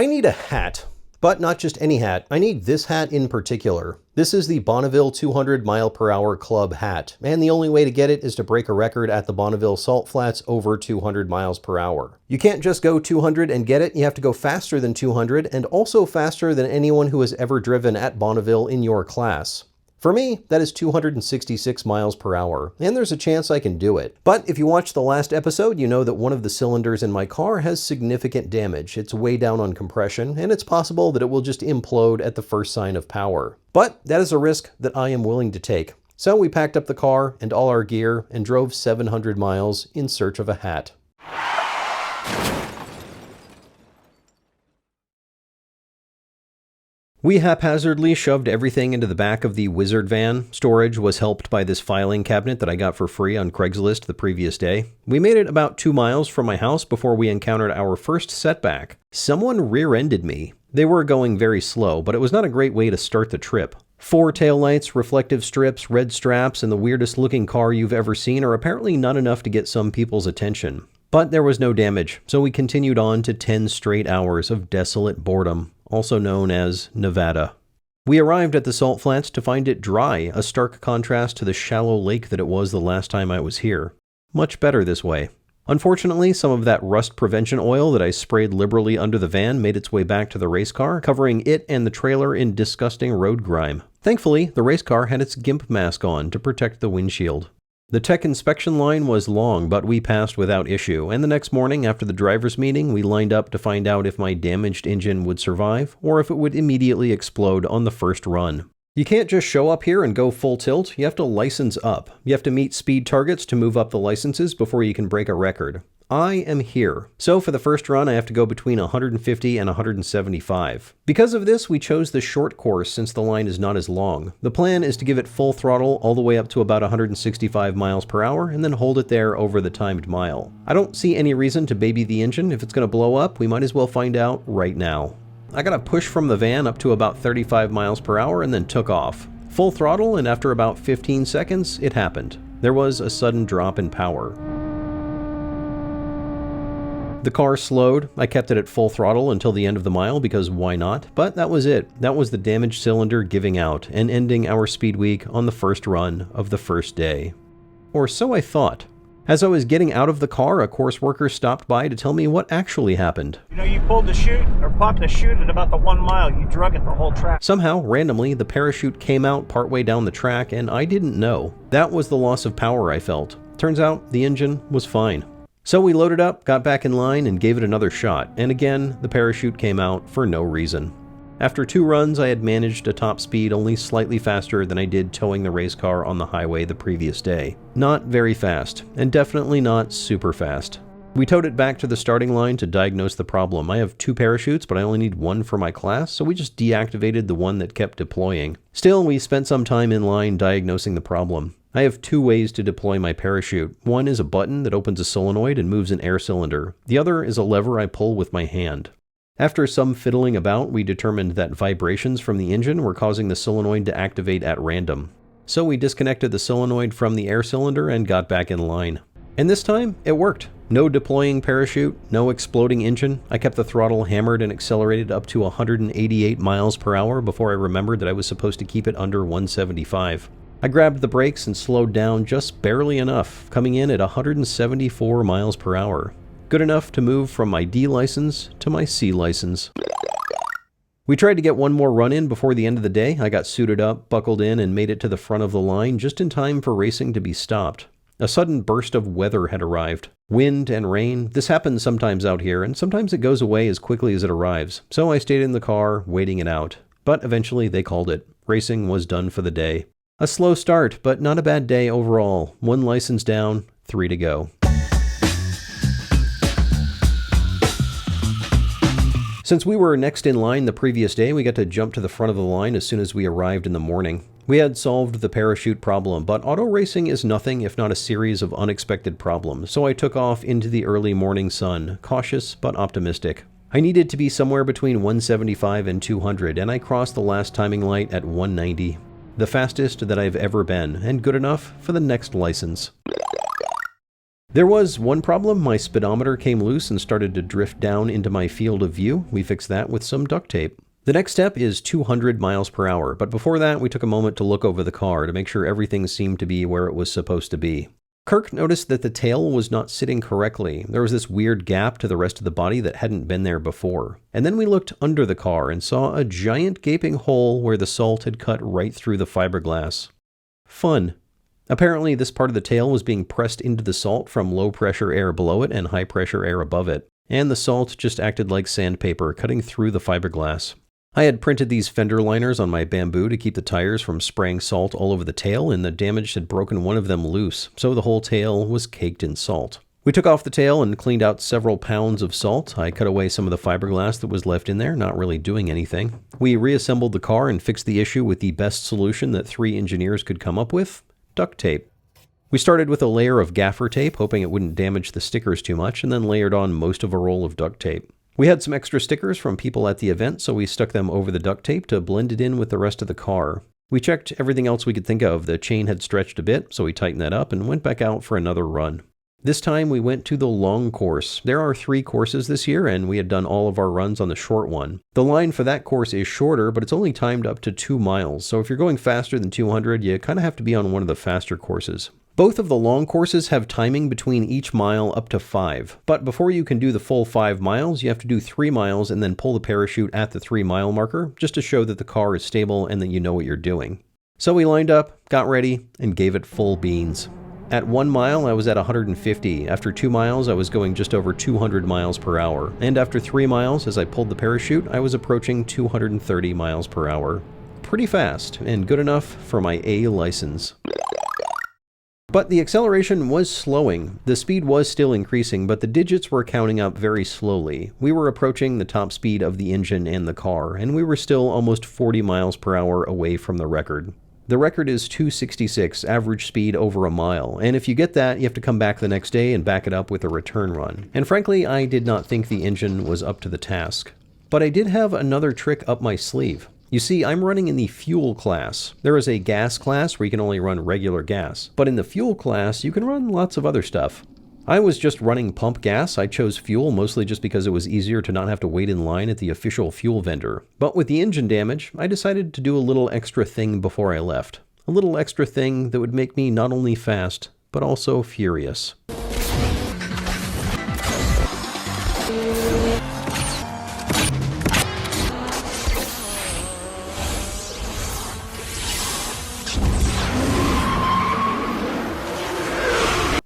I need a hat, but not just any hat. I need this hat in particular. This is the Bonneville 200 mph club hat, and the only way to get it is to break a record at the Bonneville Salt Flats over 200 mph. You can't just go 200 and get it, you have to go faster than 200 and also faster than anyone who has ever driven at Bonneville in your class. For me, that is 266 miles per hour, and there's a chance I can do it. But if you watched the last episode, you know that one of the cylinders in my car has significant damage. It's way down on compression, and it's possible that it will just implode at the first sign of power. But that is a risk that I am willing to take. So we packed up the car and all our gear and drove 700 miles in search of a hat. We haphazardly shoved everything into the back of the Wizard van. Storage was helped by this filing cabinet that I got for free on Craigslist the previous day. We made it about 2 miles from my house before we encountered our first setback. Someone rear-ended me. They were going very slow, but it was not a great way to start the trip. 4 taillights, reflective strips, red straps, and the weirdest looking car you've ever seen are apparently not enough to get some people's attention. But there was no damage, so we continued on to 10 straight hours of desolate boredom, also known as Nevada. We arrived at the Salt Flats to find it dry, a stark contrast to the shallow lake that it was the last time I was here. Much better this way. Unfortunately, some of that rust prevention oil that I sprayed liberally under the van made its way back to the race car, covering it and the trailer in disgusting road grime. Thankfully, the race car had its GIMP mask on to protect the windshield. The tech inspection line was long, but we passed without issue, and the next morning after the driver's meeting, we lined up to find out if my damaged engine would survive, or if it would immediately explode on the first run. You can't just show up here and go full tilt, you have to license up. You have to meet speed targets to move up the licenses before you can break a record. I am here. So for the first run, I have to go between 150 and 175. Because of this, we chose the short course since the line is not as long. The plan is to give it full throttle all the way up to about 165 miles per hour and then hold it there over the timed mile. I don't see any reason to baby the engine. If it's going to blow up, we might as well find out right now. I got a push from the van up to about 35 miles per hour and then took off. Full throttle, and after about 15 seconds, it happened. There was a sudden drop in power. The car slowed. I kept it at full throttle until the end of the mile because why not? But that was it. That was the damaged cylinder giving out and ending our speed week on the first run of the first day. Or so I thought. As I was getting out of the car, a course worker stopped by to tell me what actually happened. You know, you pulled the chute or popped the chute at about the 1 mile. You drug it the whole track. Somehow, randomly, the parachute came out partway down the track and I didn't know. That was the loss of power I felt. Turns out the engine was fine. So we loaded up, got back in line, and gave it another shot, and again, the parachute came out for no reason. After 2 runs, I had managed a top speed only slightly faster than I did towing the race car on the highway the previous day. Not very fast, and definitely not super fast. We towed it back to the starting line to diagnose the problem. I have 2 parachutes, but I only need 1 for my class, so we just deactivated the one that kept deploying. Still, we spent some time in line diagnosing the problem. I have 2 ways to deploy my parachute. One is a button that opens a solenoid and moves an air cylinder. The other is a lever I pull with my hand. After some fiddling about, we determined that vibrations from the engine were causing the solenoid to activate at random. So we disconnected the solenoid from the air cylinder and got back in line. And this time, it worked. No deploying parachute, no exploding engine. I kept the throttle hammered and accelerated up to 188 miles per hour before I remembered that I was supposed to keep it under 175. I grabbed the brakes and slowed down just barely enough, coming in at 174 miles per hour. Good enough to move from my D license to my C license. We tried to get one more run in before the end of the day. I got suited up, buckled in, and made it to the front of the line just in time for racing to be stopped. A sudden burst of weather had arrived. Wind and rain. This happens sometimes out here, and sometimes it goes away as quickly as it arrives. So I stayed in the car, waiting it out. But eventually they called it. Racing was done for the day. A slow start, but not a bad day overall. 1 license down, 3 to go. Since we were next in line the previous day, we got to jump to the front of the line as soon as we arrived in the morning. We had solved the parachute problem, but auto racing is nothing if not a series of unexpected problems, so I took off into the early morning sun, cautious but optimistic. I needed to be somewhere between 175 and 200, and I crossed the last timing light at 190. The fastest that I've ever been, and good enough for the next license. There was one problem. My speedometer came loose and started to drift down into my field of view. We fixed that with some duct tape. The next step is 200 miles per hour, but before that, we took a moment to look over the car to make sure everything seemed to be where it was supposed to be. Kirk noticed that the tail was not sitting correctly. There was this weird gap to the rest of the body that hadn't been there before. And then we looked under the car and saw a giant gaping hole where the salt had cut right through the fiberglass. Fun. Apparently, this part of the tail was being pressed into the salt from low-pressure air below it and high-pressure air above it. And the salt just acted like sandpaper, cutting through the fiberglass. I had printed these fender liners on my Bamboo to keep the tires from spraying salt all over the tail, and the damage had broken one of them loose, so the whole tail was caked in salt. We took off the tail and cleaned out several pounds of salt. I cut away some of the fiberglass that was left in there, not really doing anything. We reassembled the car and fixed the issue with the best solution that 3 engineers could come up with: duct tape. We started with a layer of gaffer tape, hoping it wouldn't damage the stickers too much, and then layered on most of a roll of duct tape. We had some extra stickers from people at the event, so we stuck them over the duct tape to blend it in with the rest of the car. We checked everything else we could think of. The chain had stretched a bit, so we tightened that up and went back out for another run. This time we went to the long course. There are 3 courses this year, and we had done all of our runs on the short one. The line for that course is shorter, but it's only timed up to 2 miles, so if you're going faster than 200, you kind of have to be on one of the faster courses. Both of the long courses have timing between each mile up to 5, but before you can do the full 5 miles, you have to do 3 miles and then pull the parachute at the 3-mile marker, just to show that the car is stable and that you know what you're doing. So we lined up, got ready, and gave it full beans. At 1 mile, I was at 150. After 2 miles, I was going just over 200 miles per hour. And after 3 miles, as I pulled the parachute, I was approaching 230 miles per hour. Pretty fast, and good enough for my A license. But the acceleration was slowing. The speed was still increasing, but the digits were counting up very slowly. We were approaching the top speed of the engine and the car, and we were still almost 40 miles per hour away from the record. The record is 266, average speed over a mile, and if you get that, you have to come back the next day and back it up with a return run. And frankly, I did not think the engine was up to the task. But I did have another trick up my sleeve. You see, I'm running in the fuel class. There is a gas class where you can only run regular gas, but in the fuel class, you can run lots of other stuff. I was just running pump gas. I chose fuel mostly just because it was easier to not have to wait in line at the official fuel vendor. But with the engine damage, I decided to do a little extra thing before I left. A little extra thing that would make me not only fast, but also furious.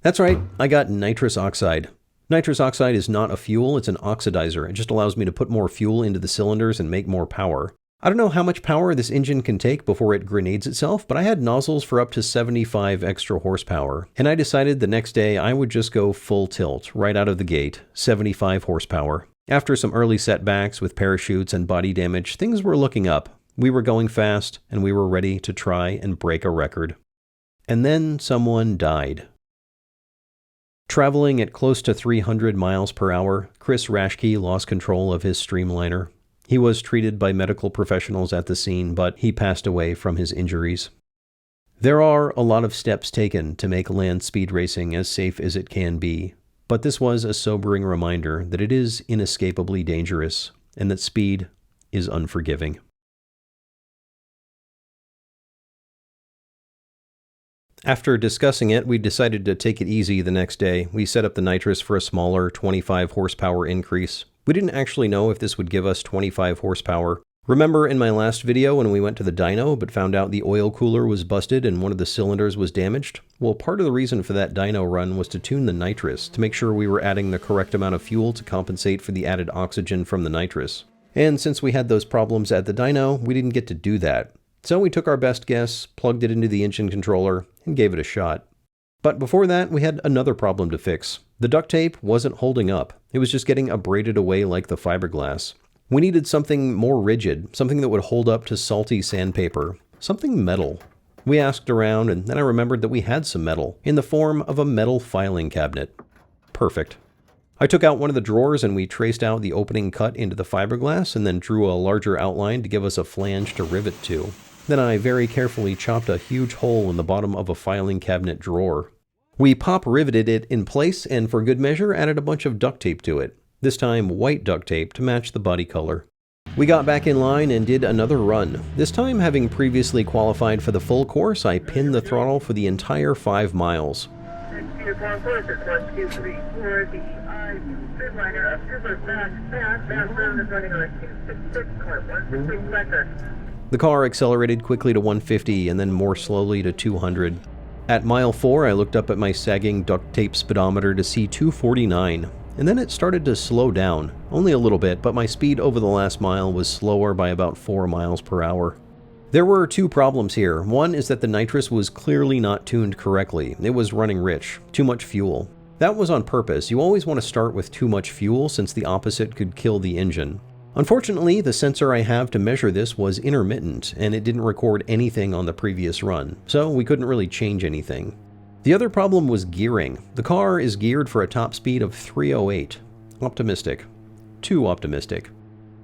That's right, I got nitrous oxide. Nitrous oxide is not a fuel, it's an oxidizer. It just allows me to put more fuel into the cylinders and make more power. I don't know how much power this engine can take before it grenades itself, but I had nozzles for up to 75 extra horsepower. And I decided the next day I would just go full tilt, right out of the gate, 75 horsepower. After some early setbacks with parachutes and body damage, things were looking up. We were going fast, and we were ready to try and break a record. And then someone died. Traveling at close to 300 miles per hour, Chris Raschke lost control of his streamliner. He was treated by medical professionals at the scene, but he passed away from his injuries. There are a lot of steps taken to make land speed racing as safe as it can be, but this was a sobering reminder that it is inescapably dangerous and that speed is unforgiving. After discussing it, we decided to take it easy the next day. We set up the nitrous for a smaller 25 horsepower increase. We didn't actually know if this would give us 25 horsepower. Remember in my last video when we went to the dyno but found out the oil cooler was busted and one of the cylinders was damaged? Well, part of the reason for that dyno run was to tune the nitrous, to make sure we were adding the correct amount of fuel to compensate for the added oxygen from the nitrous. And since we had those problems at the dyno, we didn't get to do that. So we took our best guess, plugged it into the engine controller, and gave it a shot. But before that, we had another problem to fix. The duct tape wasn't holding up. It was just getting abraded away like the fiberglass. We needed something more rigid, something that would hold up to salty sandpaper, something metal. We asked around, and then I remembered that we had some metal, in the form of a metal filing cabinet. Perfect. I took out one of the drawers and we traced out the opening cut into the fiberglass and then drew a larger outline to give us a flange to rivet to. Then I very carefully chopped a huge hole in the bottom of a filing cabinet drawer. We pop riveted it in place and for good measure added a bunch of duct tape to it, this time white duct tape to match the body color. We got back in line and did another run. This time, having previously qualified for the full course, I pinned the throttle for the entire 5 miles. The car accelerated quickly to 150 and then more slowly to 200. At mile 4, I looked up at my sagging duct tape speedometer to see 249. And then it started to slow down, only a little bit, but my speed over the last mile was slower by about 4 miles per hour. There were 2 problems here. One is that the nitrous was clearly not tuned correctly. It was running rich, too much fuel. That was on purpose. You always want to start with too much fuel since the opposite could kill the engine. Unfortunately, the sensor I have to measure this was intermittent, and it didn't record anything on the previous run, so we couldn't really change anything. The other problem was gearing. The car is geared for a top speed of 308. Optimistic. Too optimistic.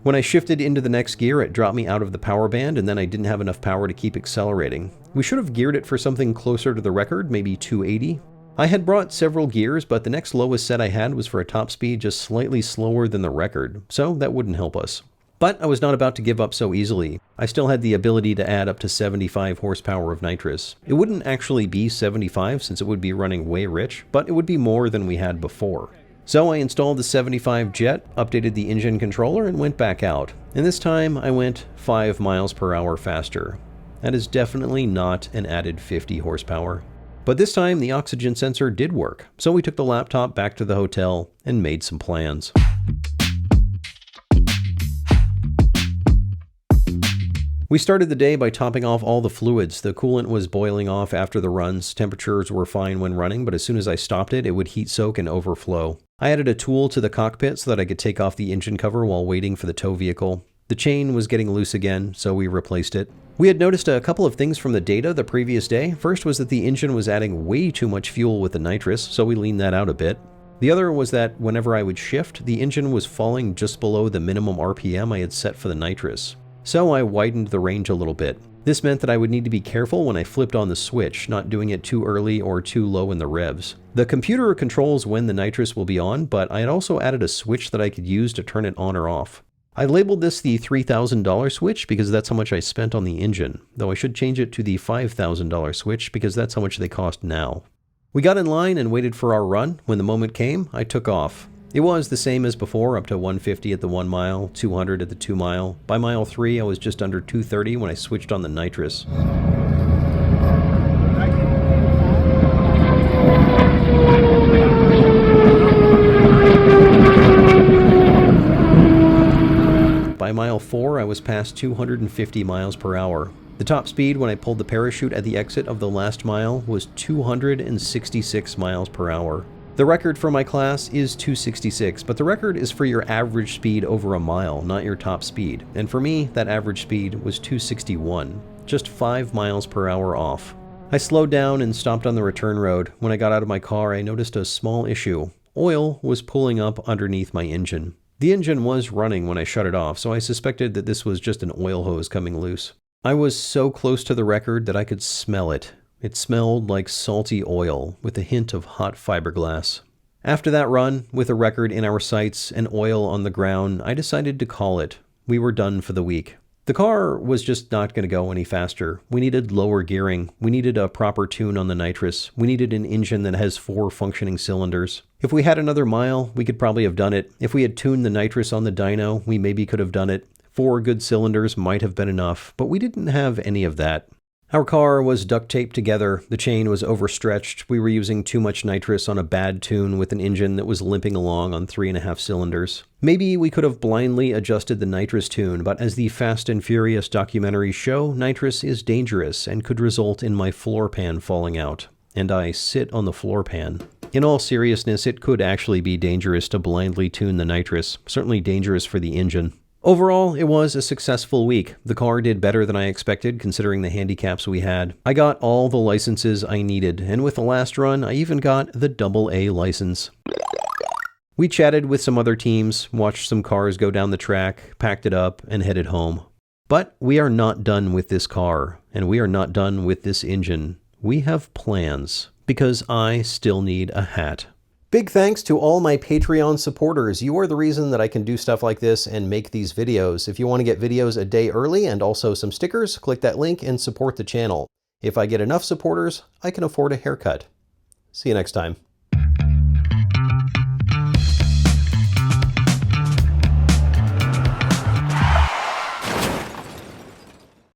When I shifted into the next gear, it dropped me out of the power band, and then I didn't have enough power to keep accelerating. We should have geared it for something closer to the record, maybe 280. I had brought several gears, but the next lowest set I had was for a top speed just slightly slower than the record, so that wouldn't help us. But I was not about to give up so easily. I still had the ability to add up to 75 horsepower of nitrous. It wouldn't actually be 75 since it would be running way rich, but it would be more than we had before. So I installed the 75 jet, updated the engine controller, and went back out. And this time I went 5 miles per hour faster. That is definitely not an added 50 horsepower. But this time the oxygen sensor did work, so we took the laptop back to the hotel and made some plans. We started the day by topping off all the fluids. The coolant was boiling off after the runs. Temperatures were fine when running, but as soon as I stopped it, it would heat soak and overflow. I added a tool to the cockpit so that I could take off the engine cover while waiting for the tow vehicle. The chain was getting loose again, so we replaced it. We had noticed a couple of things from the data the previous day. First was that the engine was adding way too much fuel with the nitrous, so we leaned that out a bit. The other was that whenever I would shift, the engine was falling just below the minimum RPM I had set for the nitrous. So I widened the range a little bit. This meant that I would need to be careful when I flipped on the switch, not doing it too early or too low in the revs. The computer controls when the nitrous will be on, but I had also added a switch that I could use to turn it on or off. I labeled this the $3,000 switch because that's how much I spent on the engine, though I should change it to the $5,000 switch because that's how much they cost now. We got in line and waited for our run. When the moment came, I took off. It was the same as before, up to 150 at the 1 mile, 200 at the 2 mile. By mile 3, I was just under 230 when I switched on the nitrous. By mile 4, I was past 250 miles per hour. The top speed when I pulled the parachute at the exit of the last mile was 266 miles per hour. The record for my class is 266, but the record is for your average speed over a mile, not your top speed. And for me, that average speed was 261, just 5 miles per hour off. I slowed down and stopped on the return road. When I got out of my car, I noticed a small issue. Oil was pooling up underneath my engine. The engine was running when I shut it off, so I suspected that this was just an oil hose coming loose. I was so close to the record that I could smell it. It smelled like salty oil, with a hint of hot fiberglass. After that run, with a record in our sights and oil on the ground, I decided to call it. We were done for the week. The car was just not going to go any faster. We needed lower gearing. We needed a proper tune on the nitrous. We needed an engine that has 4 functioning cylinders. If we had another mile, we could probably have done it. If we had tuned the nitrous on the dyno, we maybe could have done it. 4 good cylinders might have been enough, but we didn't have any of that. Our car was duct taped together, the chain was overstretched, we were using too much nitrous on a bad tune with an engine that was limping along on 3.5 cylinders. Maybe we could have blindly adjusted the nitrous tune, but as the Fast and Furious documentaries show, nitrous is dangerous and could result in my floor pan falling out. And I sit on the floor pan. In all seriousness, it could actually be dangerous to blindly tune the nitrous, certainly dangerous for the engine. Overall, it was a successful week. The car did better than I expected, considering the handicaps we had. I got all the licenses I needed, and with the last run, I even got the AA license. We chatted with some other teams, watched some cars go down the track, packed it up, and headed home. But we are not done with this car, and we are not done with this engine. We have plans. because I still need a hat. Big thanks to all my Patreon supporters. You are the reason that I can do stuff like this and make these videos. If you want to get videos a day early and also some stickers, click that link and support the channel. If I get enough supporters, I can afford a haircut. See you next time.